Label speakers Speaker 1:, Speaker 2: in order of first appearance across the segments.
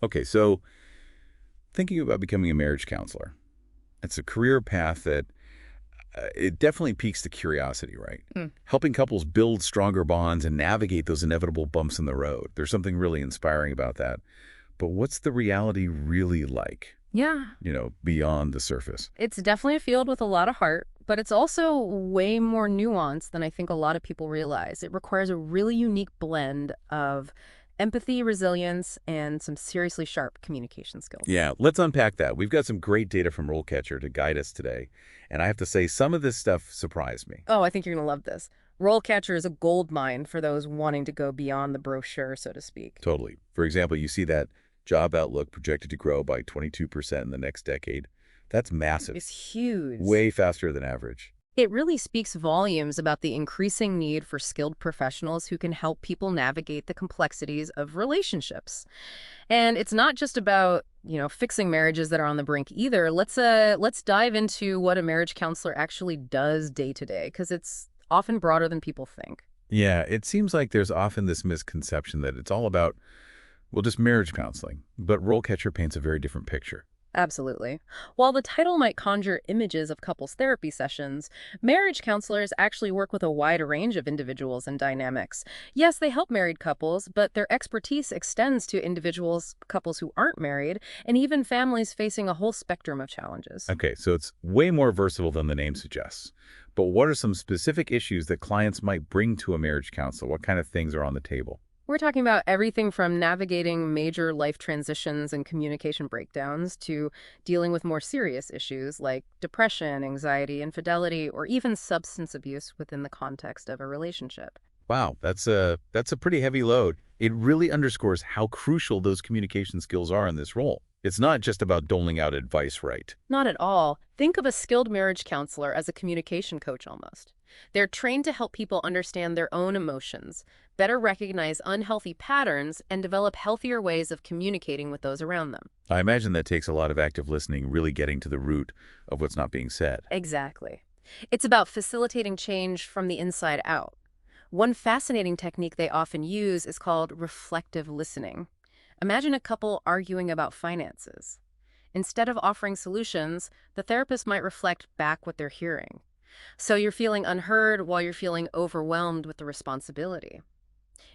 Speaker 1: Okay, so thinking about becoming a marriage counselor, it's a career path that it definitely piques the curiosity, right?
Speaker 2: Hmm.
Speaker 1: Helping couples build stronger bonds and navigate those inevitable bumps in the road. There's something really inspiring about that. But what's the reality really like,
Speaker 2: Yeah,
Speaker 1: beyond the surface?
Speaker 2: it's definitely a field with a lot of heart, but it's also way more nuanced than I think a lot of people realize. It requires a really unique blend of empathy, resilience, and some seriously sharp communication skills.
Speaker 1: Yeah, let's unpack that. We've got some great data from RoleCatcher to guide us today. And I have to say, some of this stuff surprised me.
Speaker 2: Oh, I think you're going to love this. RoleCatcher is a gold mine for those wanting to go beyond the brochure, so to speak.
Speaker 1: Totally. For example, you see that job outlook projected to grow by 22% in the next decade. That's massive.
Speaker 2: It's huge.
Speaker 1: Way faster than average.
Speaker 2: It really speaks volumes about the increasing need for skilled professionals who can help people navigate the complexities of relationships. And it's not just about, fixing marriages that are on the brink either. Let's dive into what a marriage counselor actually does day to day, because it's often broader than people think.
Speaker 1: Yeah, it seems like there's often this misconception that it's all about, well, just marriage counseling. But RoleCatcher paints a very different picture.
Speaker 2: Absolutely. While the title might conjure images of couples therapy sessions, marriage counselors actually work with a wide range of individuals and dynamics. Yes, they help married couples, but their expertise extends to couples who aren't married, and even families facing a whole spectrum of challenges.
Speaker 1: Okay, so it's way more versatile than the name suggests. But what are some specific issues that clients might bring to a marriage counselor? What kind of things are on the table?
Speaker 2: We're talking about everything from navigating major life transitions and communication breakdowns to dealing with more serious issues like depression, anxiety, infidelity, or even substance abuse within the context of a relationship.
Speaker 1: Wow, that's a pretty heavy load. It really underscores how crucial those communication skills are in this role. It's not just about doling out advice, right?
Speaker 2: Not at all. Think of a skilled marriage counselor as a communication coach almost. They're trained to help people understand their own emotions, better recognize unhealthy patterns, and develop healthier ways of communicating with those around them.
Speaker 1: I imagine that takes a lot of active listening, really getting to the root of what's not being said.
Speaker 2: Exactly. It's about facilitating change from the inside out. One fascinating technique they often use is called reflective listening. Imagine a couple arguing about finances. Instead of offering solutions, the therapist might reflect back what they're hearing. So you're feeling unheard while you're feeling overwhelmed with the responsibility.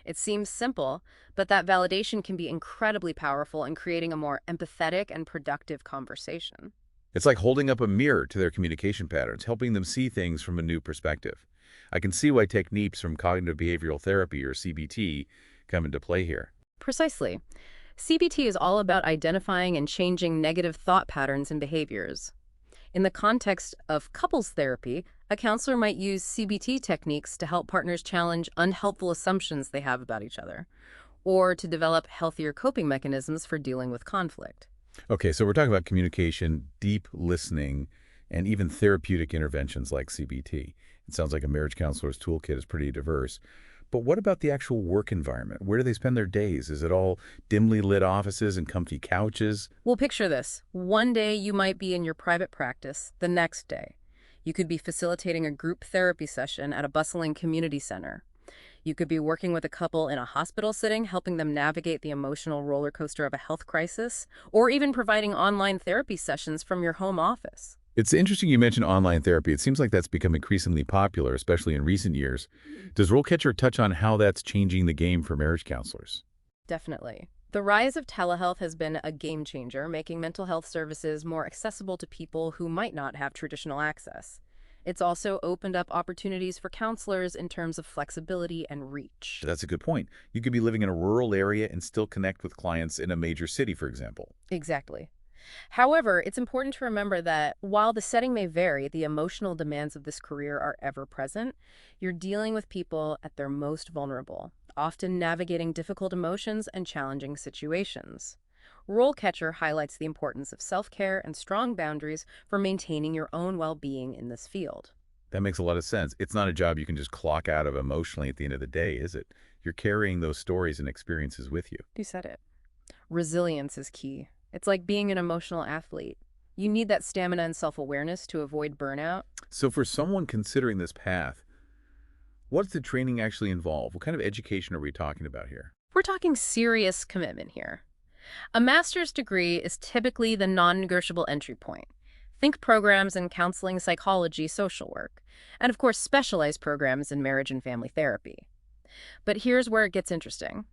Speaker 2: It seems simple, but that validation can be incredibly powerful in creating a more empathetic and productive conversation.
Speaker 1: It's like holding up a mirror to their communication patterns, helping them see things from a new perspective. I can see why techniques from cognitive behavioral therapy or CBT come into play here.
Speaker 2: Precisely. CBT is all about identifying and changing negative thought patterns and behaviors. In the context of couples therapy, a counselor might use CBT techniques to help partners challenge unhelpful assumptions they have about each other, or to develop healthier coping mechanisms for dealing with conflict.
Speaker 1: Okay, so we're talking about communication, deep listening, and even therapeutic interventions like CBT. It sounds like a marriage counselor's toolkit is pretty diverse. But what about the actual work environment? Where do they spend their days? Is it all dimly lit offices and comfy couches?
Speaker 2: Well, picture this. One day you might be in your private practice, the next day you could be facilitating a group therapy session at a bustling community center. You could be working with a couple in a hospital setting, helping them navigate the emotional roller coaster of a health crisis, or even providing online therapy sessions from your home office.
Speaker 1: It's interesting you mentioned online therapy. It seems like that's become increasingly popular, especially in recent years. Does RoleCatcher touch on how that's changing the game for marriage counselors?
Speaker 2: Definitely. The rise of telehealth has been a game changer, making mental health services more accessible to people who might not have traditional access. It's also opened up opportunities for counselors in terms of flexibility and reach.
Speaker 1: That's a good point. You could be living in a rural area and still connect with clients in a major city, for example.
Speaker 2: Exactly. However, it's important to remember that while the setting may vary, the emotional demands of this career are ever present. You're dealing with people at their most vulnerable, often navigating difficult emotions and challenging situations. RoleCatcher highlights the importance of self-care and strong boundaries for maintaining your own well-being in this field.
Speaker 1: That makes a lot of sense. It's not a job you can just clock out of emotionally at the end of the day, is it? You're carrying those stories and experiences with you.
Speaker 2: You said it. Resilience is key. It's like being an emotional athlete. You need that stamina and self-awareness to avoid burnout.
Speaker 1: So for someone considering this path, what does the training actually involve? What kind of education are we talking about here?
Speaker 2: We're talking serious commitment here. A master's degree is typically the non-negotiable entry point. Think programs in counseling, psychology, social work, and of course specialized programs in marriage and family therapy. But here's where it gets interesting.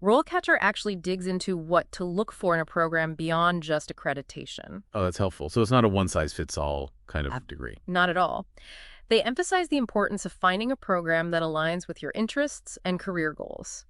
Speaker 2: RoleCatcher actually digs into what to look for in a program beyond just accreditation.
Speaker 1: Oh, that's helpful. So it's not a one-size-fits-all kind of degree.
Speaker 2: Not at all. They emphasize the importance of finding a program that aligns with your interests and career goals.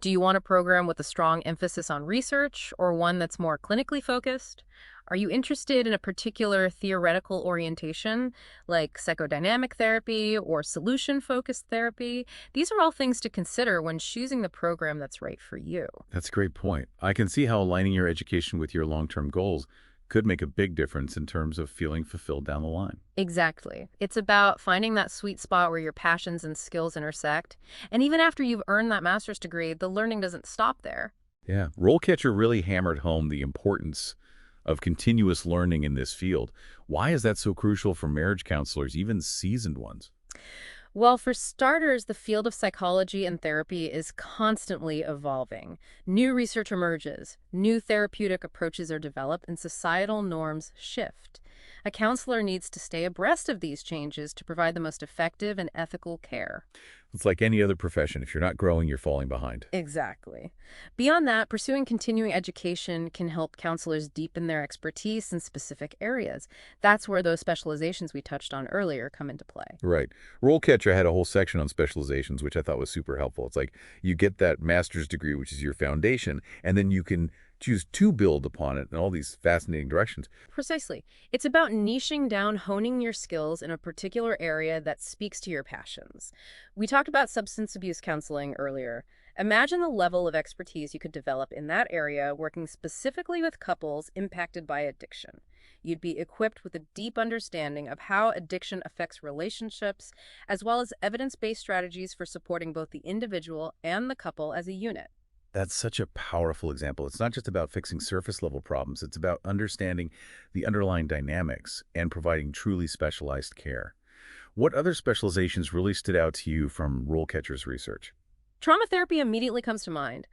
Speaker 2: Do you want a program with a strong emphasis on research or one that's more clinically focused? Are you interested in a particular theoretical orientation, like psychodynamic therapy or solution-focused therapy? These are all things to consider when choosing the program that's right for you.
Speaker 1: That's a great point. I can see how aligning your education with your long-term goals could make a big difference in terms of feeling fulfilled down the line.
Speaker 2: Exactly. It's about finding that sweet spot where your passions and skills intersect. And even after you've earned that master's degree, the learning doesn't stop there.
Speaker 1: Yeah. RoleCatcher really hammered home the importance of continuous learning in this field. Why is that so crucial for marriage counselors, even seasoned ones?
Speaker 2: Well, for starters, the field of psychology and therapy is constantly evolving. New research emerges, new therapeutic approaches are developed, and societal norms shift. A counselor needs to stay abreast of these changes to provide the most effective and ethical care.
Speaker 1: It's like any other profession. If you're not growing, you're falling behind.
Speaker 2: Exactly. Beyond that, pursuing continuing education can help counselors deepen their expertise in specific areas. That's where those specializations we touched on earlier come into play.
Speaker 1: Right. RoleCatcher had a whole section on specializations, which I thought was super helpful. It's like you get that master's degree, which is your foundation, and then you can choose to build upon it in all these fascinating directions.
Speaker 2: Precisely. It's about niching down, honing your skills in a particular area that speaks to your passions. We talked about substance abuse counseling earlier. Imagine the level of expertise you could develop in that area working specifically with couples impacted by addiction. You'd be equipped with a deep understanding of how addiction affects relationships, as well as evidence-based strategies for supporting both the individual and the couple as a unit.
Speaker 1: That's such a powerful example. It's not just about fixing surface level problems. It's about understanding the underlying dynamics and providing truly specialized care. What other specializations really stood out to you from RoleCatcher's research?
Speaker 2: Trauma therapy immediately comes to mind.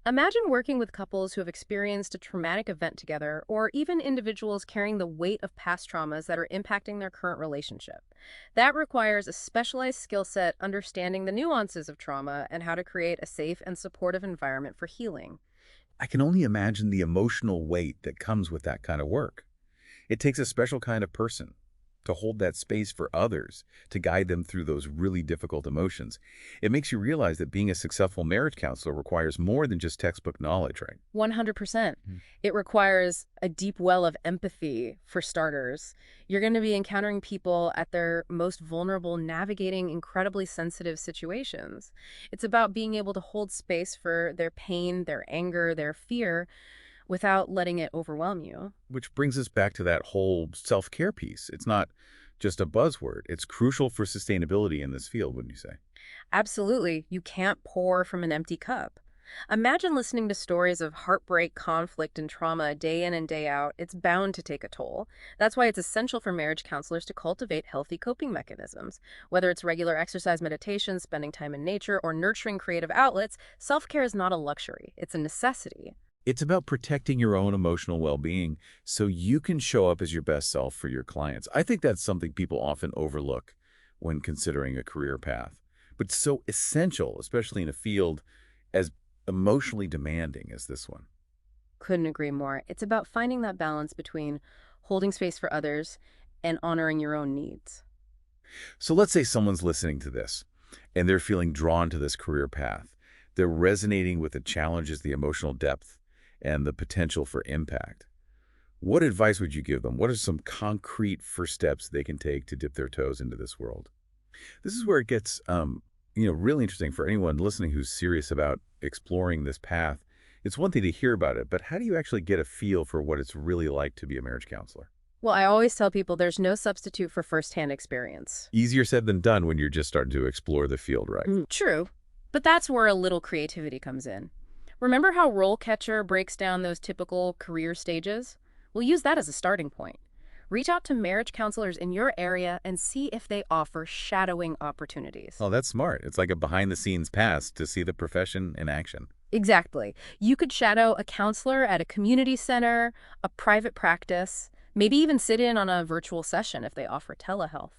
Speaker 2: Imagine working with couples who have experienced a traumatic event together, or even individuals carrying the weight of past traumas that are impacting their current relationship. That requires a specialized skill set understanding the nuances of trauma and how to create a safe and supportive environment for healing.
Speaker 1: I can only imagine the emotional weight that comes with that kind of work. It takes a special kind of person to hold that space for others, to guide them through those really difficult emotions. It makes you realize that being a successful marriage counselor requires more than just textbook knowledge, right?
Speaker 2: 100%. It requires a deep well of empathy, for starters. You're going to be encountering people at their most vulnerable, navigating incredibly sensitive situations. It's about being able to hold space for their pain, their anger, their fear, without letting it overwhelm you.
Speaker 1: Which brings us back to that whole self-care piece. It's not just a buzzword. It's crucial for sustainability in this field, wouldn't you say?
Speaker 2: Absolutely. You can't pour from an empty cup. Imagine listening to stories of heartbreak, conflict, and trauma day in and day out. It's bound to take a toll. That's why it's essential for marriage counselors to cultivate healthy coping mechanisms. Whether it's regular exercise, meditation, spending time in nature, or nurturing creative outlets, self-care is not a luxury. It's a necessity.
Speaker 1: It's about protecting your own emotional well-being so you can show up as your best self for your clients. I think that's something people often overlook when considering a career path, but so essential, especially in a field as emotionally demanding as this one.
Speaker 2: Couldn't agree more. It's about finding that balance between holding space for others and honoring your own needs.
Speaker 1: So let's say someone's listening to this and they're feeling drawn to this career path. They're resonating with the challenges, the emotional depth, and the potential for impact. What advice would you give them? What are some concrete first steps they can take to dip their toes into this world? This is where it gets, really interesting for anyone listening who's serious about exploring this path. It's one thing to hear about it, but how do you actually get a feel for what it's really like to be a marriage counselor?
Speaker 2: Well, I always tell people there's no substitute for firsthand experience.
Speaker 1: Easier said than done when you're just starting to explore the field, right?
Speaker 2: True, but that's where a little creativity comes in. Remember how RoleCatcher breaks down those typical career stages? We'll use that as a starting point. Reach out to marriage counselors in your area and see if they offer shadowing opportunities.
Speaker 1: Oh, that's smart. It's like a behind-the-scenes pass to see the profession in action.
Speaker 2: Exactly. You could shadow a counselor at a community center, a private practice, maybe even sit in on a virtual session if they offer telehealth.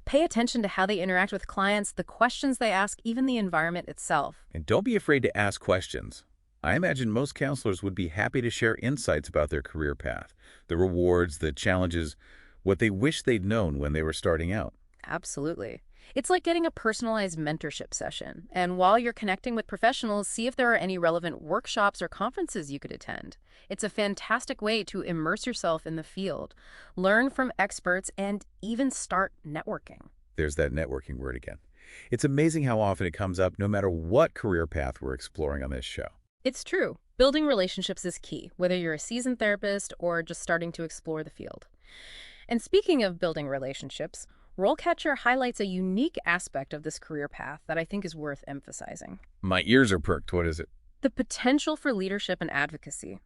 Speaker 2: Pay attention to how they interact with clients, the questions they ask, even the environment itself.
Speaker 1: And don't be afraid to ask questions. I imagine most counselors would be happy to share insights about their career path, the rewards, the challenges, what they wish they'd known when they were starting out.
Speaker 2: Absolutely. It's like getting a personalized mentorship session. And while you're connecting with professionals, see if there are any relevant workshops or conferences you could attend. It's a fantastic way to immerse yourself in the field, learn from experts, and even start networking.
Speaker 1: There's that networking word again. It's amazing how often it comes up no matter what career path we're exploring on this show.
Speaker 2: It's true. Building relationships is key, whether you're a seasoned therapist or just starting to explore the field. And speaking of building relationships, RoleCatcher highlights a unique aspect of this career path that I think is worth emphasizing:
Speaker 1: My ears are perked. What is it?
Speaker 2: the potential for leadership and advocacy.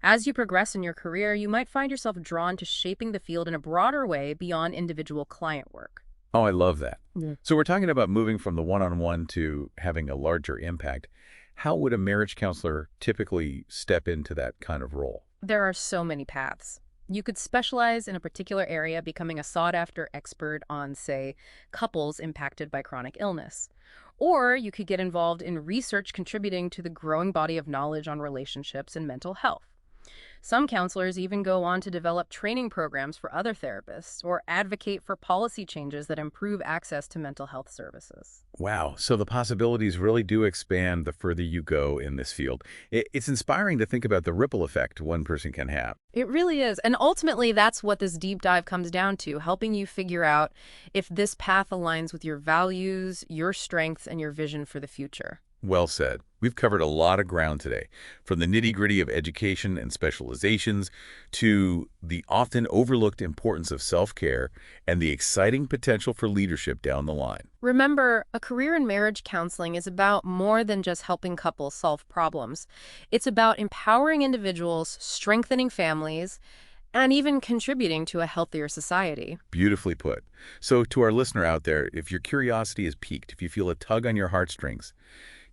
Speaker 2: As you progress in your career, you might find yourself drawn to shaping the field in a broader way beyond individual client work.
Speaker 1: Oh, I love that.
Speaker 2: Yeah.
Speaker 1: So we're talking about moving from the one-on-one to having a larger impact. How would a marriage counselor typically step into that kind of role?
Speaker 2: There are so many paths. You could specialize in a particular area, becoming a sought-after expert on, say, couples impacted by chronic illness. Or you could get involved in research contributing to the growing body of knowledge on relationships and mental health. Some counselors even go on to develop training programs for other therapists or advocate for policy changes that improve access to mental health services.
Speaker 1: Wow. So the possibilities really do expand the further you go in this field. It's inspiring to think about the ripple effect one person can have.
Speaker 2: It really is. And ultimately, that's what this deep dive comes down to, helping you figure out if this path aligns with your values, your strengths, and your vision for the future.
Speaker 1: Well said. We've covered a lot of ground today, from the nitty-gritty of education and specializations to the often overlooked importance of self-care and the exciting potential for leadership down the line.
Speaker 2: Remember, a career in marriage counseling is about more than just helping couples solve problems. It's about empowering individuals, strengthening families, and even contributing to a healthier society.
Speaker 1: Beautifully put. So to our listener out there, if your curiosity is piqued, if you feel a tug on your heartstrings,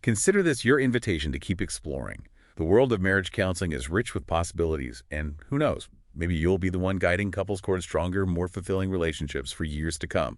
Speaker 1: consider this your invitation to keep exploring. The world of marriage counseling is rich with possibilities, and who knows, maybe you'll be the one guiding couples towards stronger, more fulfilling relationships for years to come.